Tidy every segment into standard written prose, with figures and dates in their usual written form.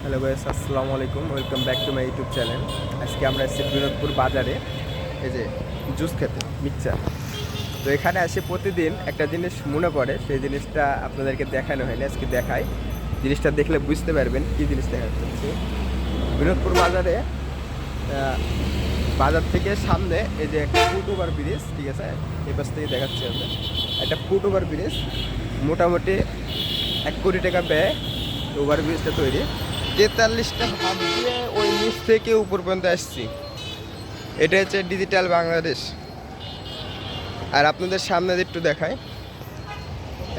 Hello guys, আসসালামু আলাইকুম। Welcome back to my YouTube channel. আজকে আমরা এসেছি বিনোদপুর বাজারে, এই যে জুস খেতে, মিক্সচার। তো এখানে এসে প্রতিদিন একটা জিনিস মনে পড়ে, সেই জিনিসটা আপনাদেরকে দেখানো হয়নি, আজকে দেখাই। জিনিসটা দেখলে বুঝতে পারবেন কী জিনিস দেখা যাচ্ছে। বিনোদপুর বাজারে বাজার থেকে সামনে এই যে একটা ফুট ওভার ব্রিজ, ঠিক আছে, এই পাশ থেকে দেখাচ্ছি আমরা একটা ফুট ওভার ব্রিজ। মোটামুটি 1 কোটি টাকা ব্যয় ওভার ব্রিজটা তৈরি। 43টা ধাপ দিয়ে ওই নিচ থেকে উপর পর্যন্ত আসছি। এটা হচ্ছে ডিজিটাল বাংলাদেশ। আর আপনাদের সামনে একটু দেখায়,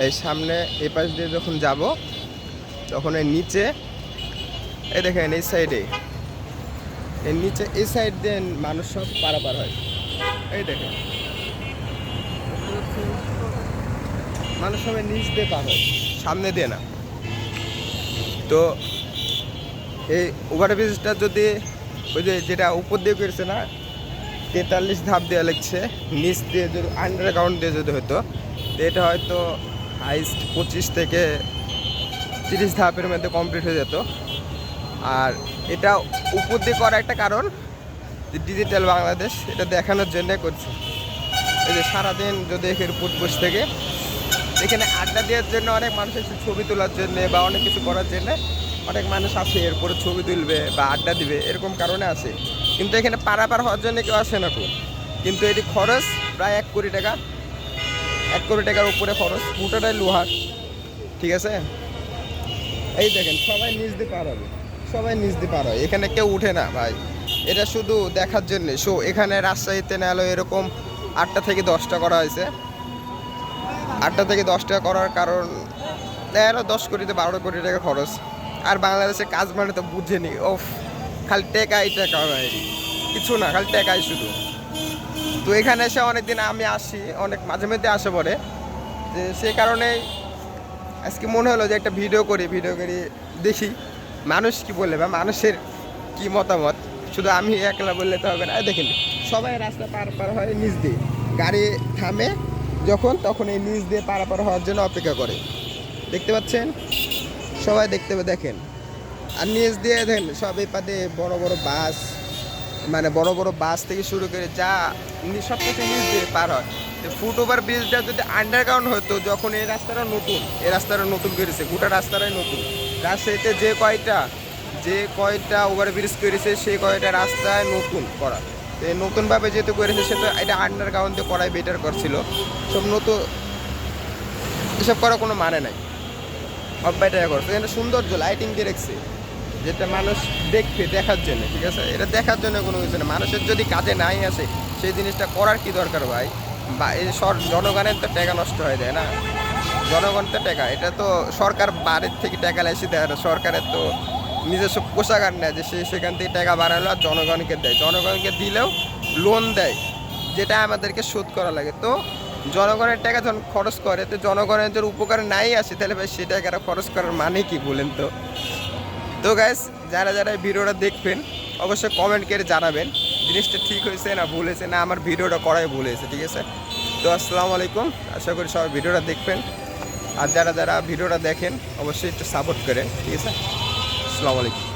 এই সামনে এই পাশ দিয়ে যখন যাব তখন এই নিচে, এই দেখেন এই সাইডে, এর নিচে এই সাইড দিয়ে মানুষ সব পারাপার হয়। এই দেখেন মানুষ সবাই নিচ দিয়ে পার হয়, সামনে দিয়ে না। তো এই ওভারব্রিজটা যদি ওই যে যেটা উপর দিয়ে করেছে না, 43 ধাপ দেওয়া লাগছে, নিচ দিয়ে যদি আন্ডারগ্রাউন্ড দিয়ে যদি হতো, তো এটা হয়তো হাইস্ট 25 থেকে 30 ধাপের মধ্যে কমপ্লিট হয়ে যেত। আর এটা উপর দিয়ে করার একটা কারণ, যে ডিজিটাল বাংলাদেশ এটা দেখানোর জন্যে করছে। এই যে সারাদিন যদি এর উপর বসে থেকে এখানে আড্ডা দেওয়ার জন্য অনেক মানুষ এসে ছবি তোলার জন্যে বা অনেক কিছু করার জন্যে অনেক মানুষ আসে, এরপরে ছবি তুলবে বা আড্ডা দিবে, এরকম কারণে আসে। কিন্তু এখানে পারাপার হওয়ার জন্য কেউ আসে না খুব। কিন্তু এটি খরচ প্রায় 1 কোটি টাকা, 1 কোটি টাকার উপরে খরচ, পুরোটাই লোহার, ঠিক আছে। এই দেখেন সবাই নিচ দিয়ে পার হবে, সবাই নিচ দিয়ে পার হয়, এখানে কেউ উঠে না ভাই। এটা শুধু দেখার জন্যে শো। এখানে রাজশাহীতে না হলো এরকম 8টা থেকে 10টা করা হয়েছে। 8টা থেকে 10টা করার কারণ দেখা গেলো 10 কোটিতে 12 কোটি টাকা খরচ। আর বাংলাদেশের কাজ মানে তো বুঝেনি, ওফ, খালি টেকাই টাকা হয়, কিছু না, খালি টেকাই শুধু। তো এখানে এসে অনেকদিন আমি আসি, অনেক মাঝে মধ্যে আসে পড়ে, যে সেই কারণেই আজকে মনে হলো যে একটা ভিডিও করি দেখি মানুষ কি বলে বা মানুষের কি মতামত। শুধু আমি একলা বললে তো হবে না। দেখেন সবাই রাস্তা পার হয় নিচ দিয়ে, গাড়ি থামে যখন তখন এই নিচ দিয়ে পারাপার হওয়ার জন্য অপেক্ষা করে, দেখতে পাচ্ছেন, সবাই দেখেন। আর নিচ দিয়ে দেখেন সব এই পাতে বড় বড় বাস, মানে বড় বড় বাস থেকে শুরু করে যা সব কিছু নিচ দিয়ে পার হয়। ফুট ওভার ব্রিজটা যদি আন্ডারগ্রাউন্ড হতো, যখন এই রাস্তাটা নতুন করেছে, গোটা রাস্তাটাই নতুন। রাজশাহীতে যে কয়টা ওভার ব্রিজ করেছে সেই কয়টা রাস্তায় নতুন করা, নতুনভাবে যেহেতু করেছে সেটা এটা আন্ডারগ্রাউন্ড দিয়ে করাই বেটার করছিল। সব নতুন এসব করার কোনো মানে নাই, অব্যায়টা করছে। এখানে সৌন্দর্য লাইটিং দিয়ে রেখেছে, যেটা মানুষ দেখার জন্য, ঠিক আছে। এটা দেখার জন্য কোনো কিছু না। মানুষের যদি কাজে নাই আসে সেই জিনিসটা করার কি দরকার ভাই? বা এই জনগণের তো টাকা নষ্ট হয়ে যায় না, জনগণ তো টাকা, এটা তো সরকার বাড়ির থেকে টাকা এসে দেয় না। সরকারের তো নিজস্ব কোষাগার নেয়, যে সে সেখান থেকে টাকা বানালো আর জনগণকে দেয়। জনগণকে দিলেও লোন দেয়, যেটা আমাদেরকে শোধ করা লাগে। তো জনগণের টাকা যখন খরচ করে, তো জনগণের যদি উপকার নাই আসে, তাহলে ভাই সে টাকাটা খরচ করার মানে কি বলেন তো? তো গাইস, যারা ভিডিওটা দেখবেন অবশ্যই কমেন্ট করে জানাবেন জিনিসটা ঠিক হয়েছে না ভুল হয়েছে, না আমার ভিডিওটা করাই ভুল হয়েছে, ঠিক আছে। তো আসসালামু আলাইকুম, আশা করি সবাই ভিডিওটা দেখবেন। আর যারা ভিডিওটা দেখেন অবশ্যই একটু সাপোর্ট করেন, ঠিক আছে। আসসালামু আলাইকুম।